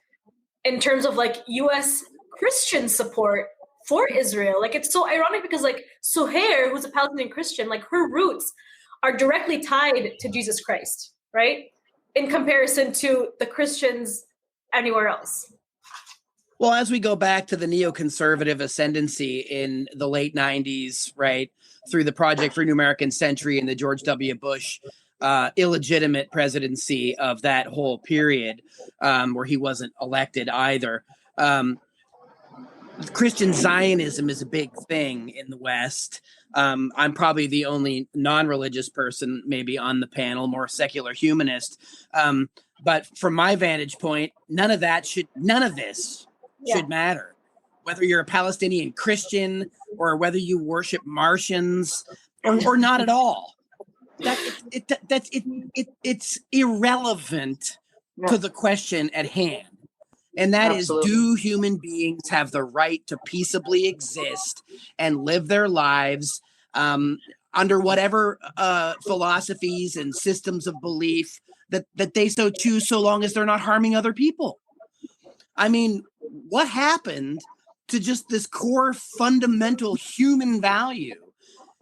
A: in terms of like U.S. Christian support for Israel. Like it's so ironic because like Suhair, who's a Palestinian Christian, like her roots are directly tied to Jesus Christ, right? In comparison to the Christians anywhere else.
D: Well, as we go back to the neoconservative ascendancy in the late 90s, right, through the Project for a New American Century and the George W. Bush illegitimate presidency of that whole period, where he wasn't elected either. Christian Zionism is a big thing in the West. I'm probably the only non-religious person maybe on the panel, more secular humanist. But from my vantage point, none of this should matter. whether you're a Palestinian Christian or whether you worship Martians or not at all. It's irrelevant to the question at hand. And that
C: Absolutely.
D: is, do human beings have the right to peaceably exist and live their lives under whatever philosophies and systems of belief that they so choose, so long as they're not harming other people? I mean, what happened to just this core fundamental human value?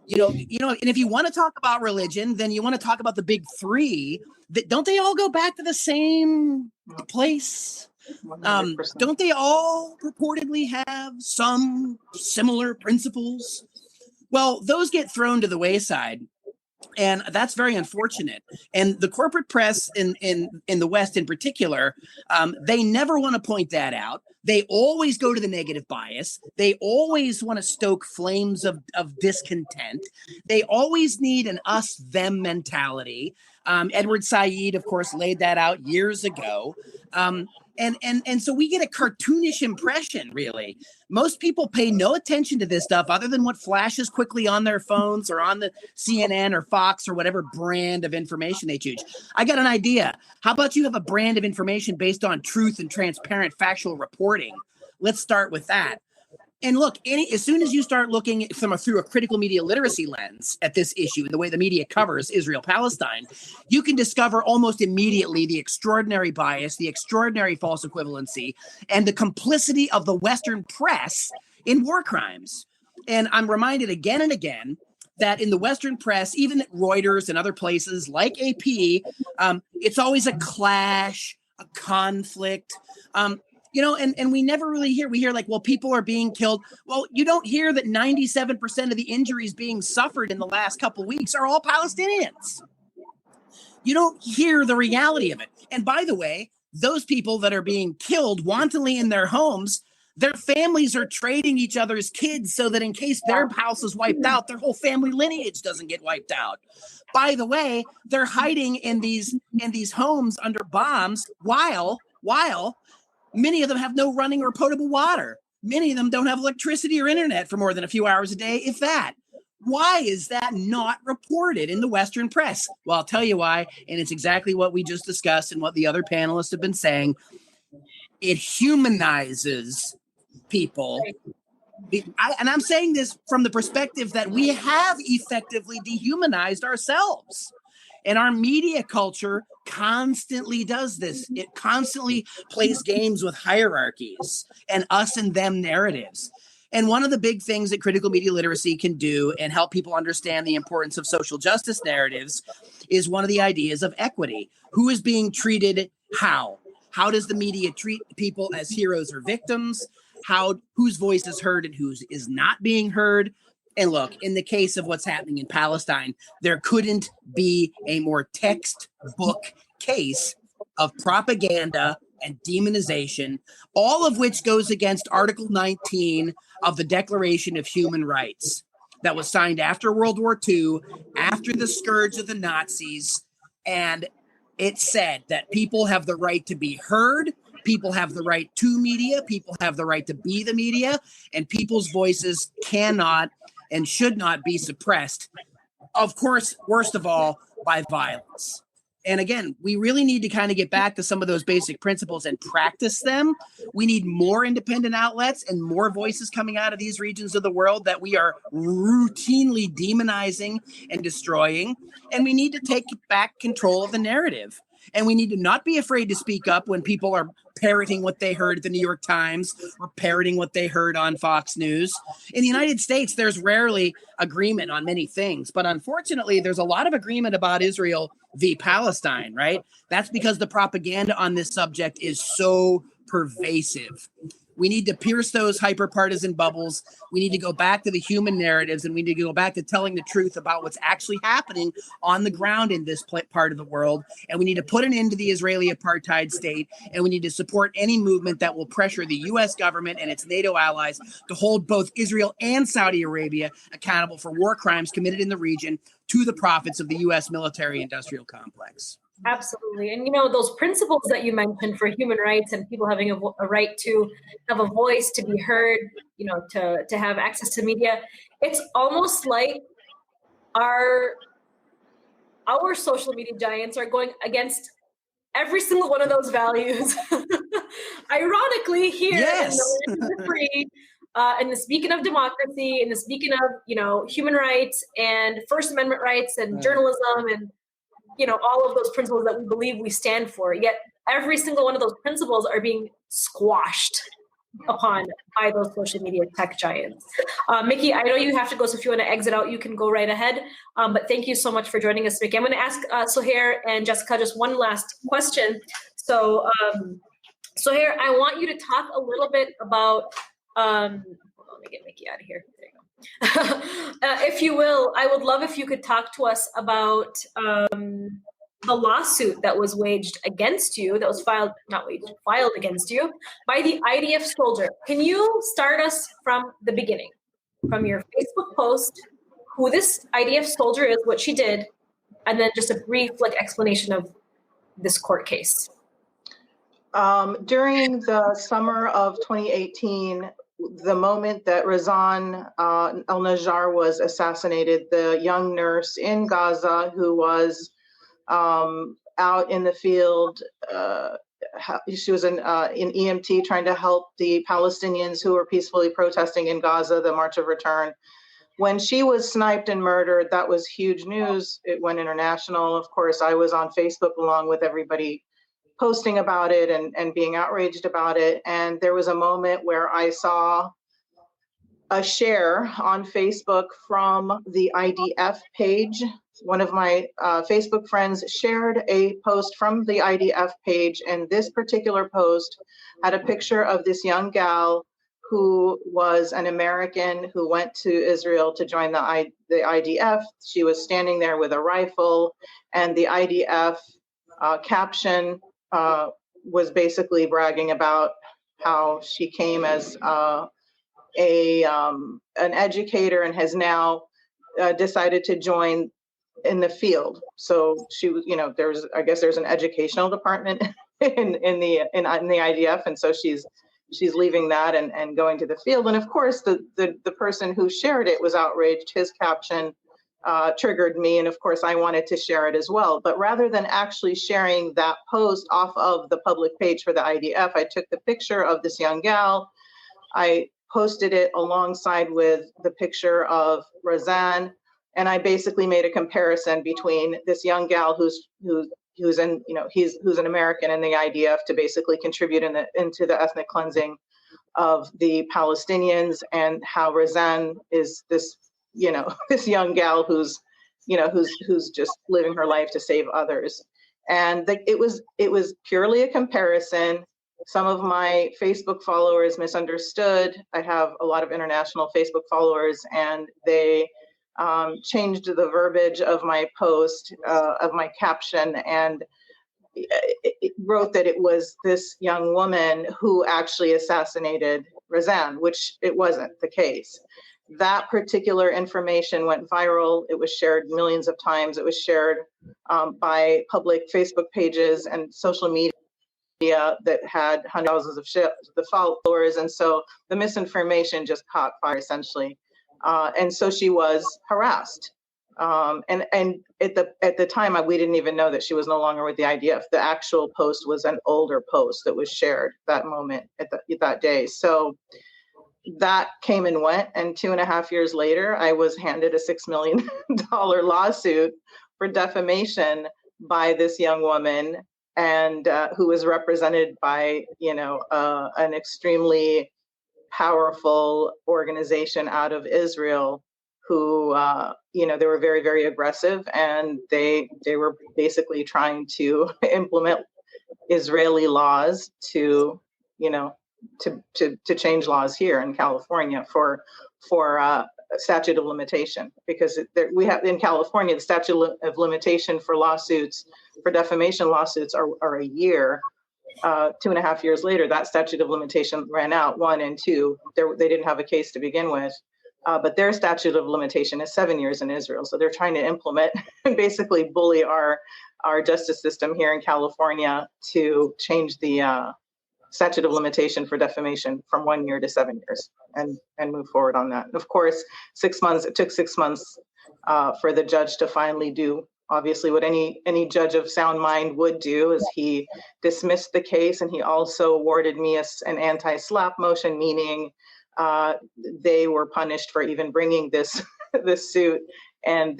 D: You know, and if you want to talk about religion, then you want to talk about the big three. Don't they all go back to the same place? Don't they all purportedly have some similar principles? Well, those get thrown to the wayside, and that's very unfortunate. And the corporate press in the West in particular, they never want to point that out. They always go to the negative bias. They always want to stoke flames of discontent. They always need an us-them mentality. Edward Said, of course, laid that out years ago. And so we get a cartoonish impression, really. Most people pay no attention to this stuff other than what flashes quickly on their phones or on the CNN or Fox or whatever brand of information they choose. I got an idea. How about you have a brand of information based on truth and transparent factual reporting? Let's start with that. And look, as soon as you start looking through a critical media literacy lens at this issue and the way the media covers Israel-Palestine, you can discover almost immediately the extraordinary bias, the extraordinary false equivalency, and the complicity of the Western press in war crimes. And I'm reminded again and again that in the Western press, even at Reuters and other places like AP, it's always a clash, a conflict. And we never really hear like, well, people are being killed. Well, you don't hear that 97% of the injuries being suffered in the last couple of weeks are all Palestinians. You don't hear the reality of it. And by the way, those people that are being killed wantonly in their homes, their families are trading each other's kids so that in case their house is wiped out, their whole family lineage doesn't get wiped out. By the way, they're hiding in these homes under bombs while many of them have no running or potable water. Many of them don't have electricity or internet for more than a few hours a day, if that. Why is that not reported in the Western press? Well, I'll tell you why, and it's exactly what we just discussed and what the other panelists have been saying. It humanizes people. And I'm saying this from the perspective that we have effectively dehumanized ourselves. And our media culture constantly does this. It constantly plays games with hierarchies and us and them narratives. And one of the big things that critical media literacy can do and help people understand the importance of social justice narratives is one of the ideas of equity. Who is being treated how? How does the media treat people as heroes or victims? Whose voice is heard and whose is not being heard? And look, in the case of what's happening in Palestine, there couldn't be a more textbook case of propaganda and demonization, all of which goes against Article 19 of the Declaration of Human Rights that was signed after World War II, after the scourge of the Nazis. And it said that people have the right to be heard, people have the right to media, people have the right to be the media, and people's voices cannot and should not be suppressed. Of course, worst of all, by violence. And again, we really need to kind of get back to some of those basic principles and practice them. We need more independent outlets and more voices coming out of these regions of the world that we are routinely demonizing and destroying. And we need to take back control of the narrative. And we need to not be afraid to speak up when people are parroting what they heard at the New York Times or parroting what they heard on Fox News. In the United States, there's rarely agreement on many things, but unfortunately, there's a lot of agreement about Israel v. Palestine, right? That's because the propaganda on this subject is so pervasive. We need to pierce those hyper-partisan bubbles. We need to go back to the human narratives, and we need to go back to telling the truth about what's actually happening on the ground in this part of the world. And we need to put an end to the Israeli apartheid state, and we need to support any movement that will pressure the U.S. government and its NATO allies to hold both Israel and Saudi Arabia accountable for war crimes committed in the region to the profits of the U.S. military-industrial complex.
A: Absolutely. And those principles that you mentioned for human rights and people having a right to have a voice, to be heard, to have access to media, it's almost like our social media giants are going against every single one of those values. Ironically, here in the land of the free, in the speaking of democracy, in the speaking of human rights and First Amendment rights and journalism and all of those principles that we believe we stand for, yet every single one of those principles are being squashed upon by those social media tech giants. Mickey, I know you have to go, so if you want to exit out, you can go right ahead. But thank you so much for joining us, Mickey. I'm going to ask Suhair and Jessica just one last question. So, Suhair, I want you to talk a little bit about, hold on, let me get Mickey out of here. There you go. If you will, I would love if you could talk to us about the lawsuit that was waged against you, that was filed against you by the IDF soldier. Can you start us from the beginning, from your Facebook post, who this IDF soldier is, what she did, and then just a brief explanation of this court case?
C: During the summer of 2018, the moment that Razan al-Najjar was assassinated, the young nurse in Gaza who was out in the field, she was in EMT trying to help the Palestinians who were peacefully protesting in Gaza, the March of Return. When she was sniped and murdered, that was huge news. It went international. Of course, I was on Facebook along with everybody posting about it and being outraged about it. And there was a moment where I saw a share on Facebook from the IDF page. One of my Facebook friends shared a post from the IDF page, and this particular post had a picture of this young gal who was an American who went to Israel to join the IDF. She was standing there with a rifle, and the IDF caption was basically bragging about how she came as an educator and has now decided to join in the field. So she was, there's an educational department in the IDF, and so she's leaving that and going to the field. And of course, the person who shared it was outraged. His caption triggered me, and of course I wanted to share it as well. But rather than actually sharing that post off of the public page for the IDF, I took the picture of this young gal, I posted it alongside with the picture of Razan, and I basically made a comparison between this young gal who's an American in the IDF to basically contribute into the ethnic cleansing of the Palestinians, and how Razan is this this young gal who's just living her life to save others. And it was purely a comparison. Some of my Facebook followers misunderstood. I have a lot of international Facebook followers, and they changed the verbiage of my post, of my caption, and it wrote that it was this young woman who actually assassinated Razan, which it wasn't the case. That particular information went viral. It was shared millions of times. It was shared by public Facebook pages and social media that had hundreds of the followers. And so the misinformation just caught fire, essentially. And so she was harassed. And at the time, we didn't even know that she was no longer with the IDF. The actual post was an older post that was shared that moment at that day. So that came and went, and 2.5 years later, I was handed a $6 million lawsuit for defamation by this young woman, and who was represented by an extremely powerful organization out of Israel, who they were very, very aggressive, and they were basically trying to implement Israeli laws to change laws here in California for statute of limitation, because we have in California the statute of limitation for lawsuits, for defamation lawsuits, are a year. 2.5 years later, that statute of limitation ran out. 1 and 2, they didn't have a case to begin with, but their statute of limitation is 7 years in Israel. So they're trying to implement and basically bully our our justice system here in California to change the statute of limitation for defamation from 1 year to 7 years and move forward on that. And of course, 6 months, it took 6 months for the judge to finally do obviously what any judge of sound mind would do, is he dismissed the case, and he also awarded me an anti-SLAPP motion, meaning they were punished for even bringing this this suit, and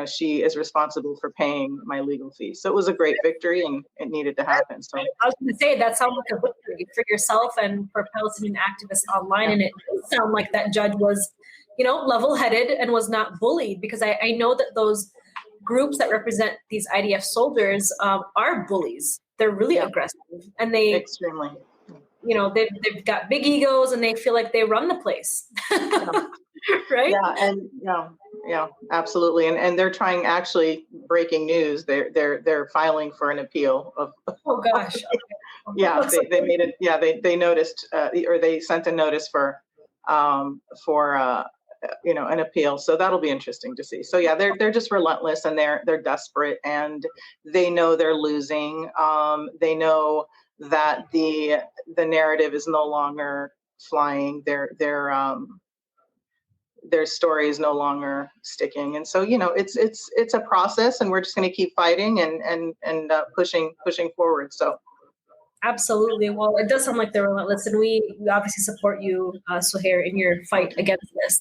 C: she is responsible for paying my legal fees. So it was a great victory, and it needed to happen. So
A: I was going to say, that sounds like a victory for yourself and for Palestinian activists online. And it does sound like that judge was, level-headed and was not bullied, because I know that those groups that represent these IDF soldiers are bullies. They're really aggressive, and they
C: extremely.
A: They've got big egos, and they feel like they run the place. Right?
C: Yeah, absolutely. And they're trying, actually, breaking news, they're filing for an appeal of.
A: Oh gosh.
C: Yeah, they made it. Yeah, they noticed, or they sent a notice for an appeal. So that'll be interesting to see. So yeah, they're just relentless, and they're desperate, and they know they're losing. They know that the narrative is no longer flying. Their story is no longer sticking, and so it's a process, and we're just going to keep fighting and pushing forward. So.
A: Absolutely. Well, it does sound like they're relentless, and we obviously support you, Suhair, in your fight against this.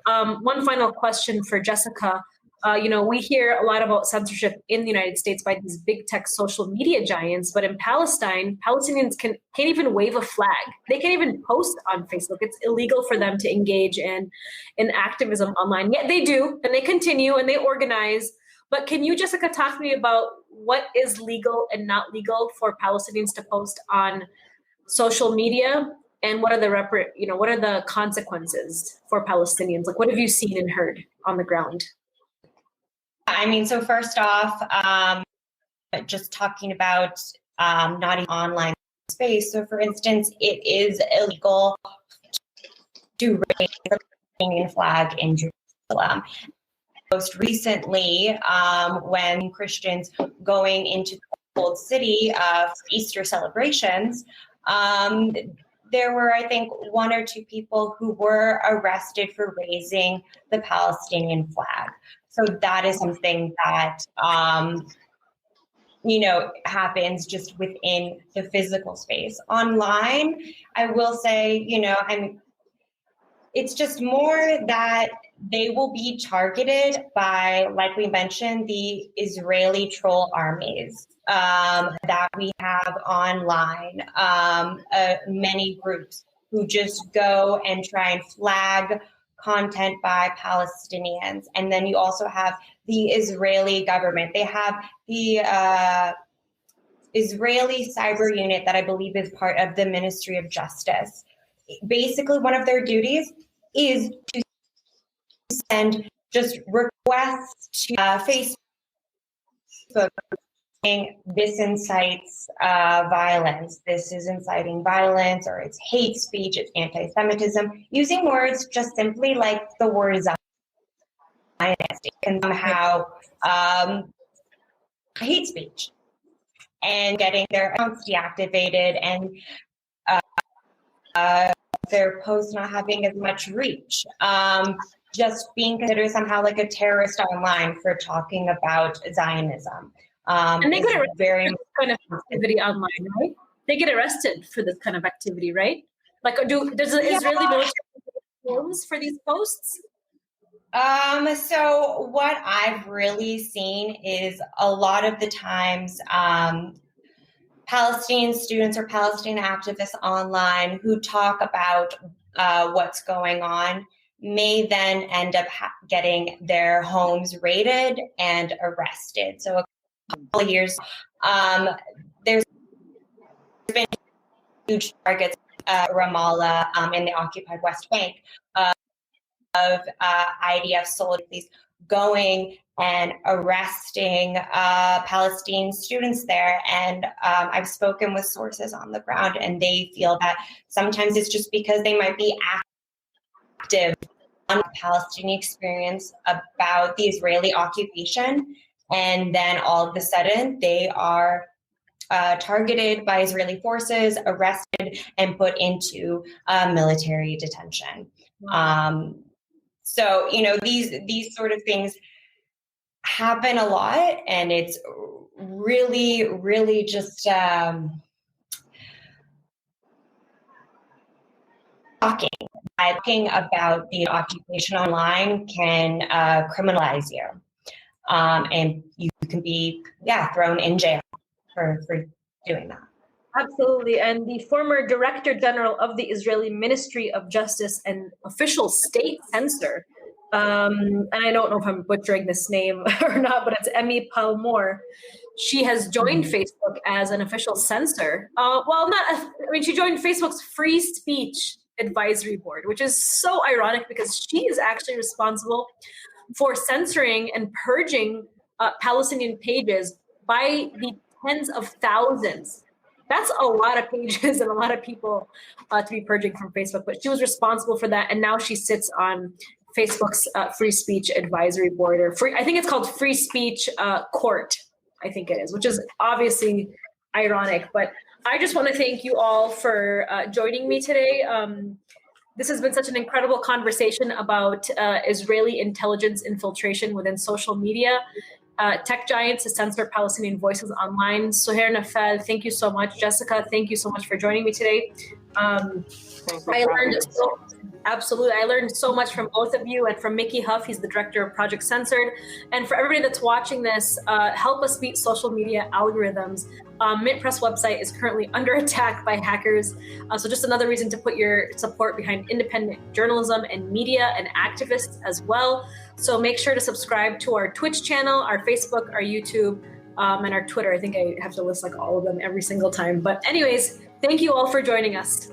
A: One final question for Jessica. We hear a lot about censorship in the United States by these big tech social media giants, but in Palestine, Palestinians can't even wave a flag. They can't even post on Facebook. It's illegal for them to engage in activism online. Yet they do, and they continue, and they organize. But can you, Jessica, talk to me about what is legal and not legal for Palestinians to post on social media, and what are the consequences for Palestinians? Like, what have you seen and heard on the ground?
B: I mean, so first off, just talking about not even online space. So, for instance, it is illegal to raise the Palestinian flag in Jerusalem. Most recently, when Christians going into the Old City for Easter celebrations, there were, I think, 1 or 2 people who were arrested for raising the Palestinian flag. So that is something that, happens just within the physical space. Online, I will say, it's just more that they will be targeted by, like we mentioned, the Israeli troll armies that we have online, many groups who just go and try and flag content by Palestinians. And then you also have the Israeli government. They have the Israeli cyber unit that I believe is part of the Ministry of Justice. Basically, one of their duties is to send just requests to Facebook saying this incites violence, this is inciting violence, or it's hate speech, it's anti-Semitism, using words just simply like the word Zionist and somehow hate speech, and getting their accounts deactivated, and their posts not having as much reach, just being considered somehow like a terrorist online for talking about Zionism.
A: And they get arrested for this kind of activity online, right? They get arrested for this kind of activity, right? Like, does the Israeli military forms for these posts?
B: So what I've really seen is a lot of the times Palestinian students or Palestinian activists online who talk about what's going on may then end up getting their homes raided and arrested. So a couple of years, there's been huge targets Ramallah in the occupied West Bank of IDF soldiers going and arresting Palestinian students there. And I've spoken with sources on the ground, and they feel that sometimes it's just because they might be active on the Palestinian experience about the Israeli occupation. And then all of a sudden they are targeted by Israeli forces, arrested, and put into military detention. So, these sort of things happen a lot, and it's really, really just shocking. Talking about the occupation online can criminalize you, and you can be thrown in jail for doing that.
A: Absolutely. And the former Director General of the Israeli Ministry of Justice and official state censor, and I don't know if I'm butchering this name or not, but it's Emmy Palmore. She has joined Facebook as an official censor. She joined Facebook's free speech advisory board, which is so ironic because she is actually responsible for censoring and purging Palestinian pages by the tens of thousands. That's a lot of pages and a lot of people to be purging from Facebook, but she was responsible for that. And now she sits on Facebook's free speech advisory board, I think it's called Free Speech Court, I think it is, which is obviously ironic. But I just want to thank you all for joining me today. This has been such an incredible conversation about Israeli intelligence infiltration within social media. Tech giants to censor Palestinian voices online. Suhair, Nafal, thank you so much. Jessica, thank you so much for joining me today. I learned so much from both of you and from Mickey Huff. He's the director of Project Censored. And for everybody that's watching this, help us beat social media algorithms. Mint Press website is currently under attack by hackers. So just another reason to put your support behind independent journalism and media and activists as well. So make sure to subscribe to our Twitch channel, our Facebook, our YouTube, and our Twitter. I think I have to list all of them every single time. But anyways, thank you all for joining us.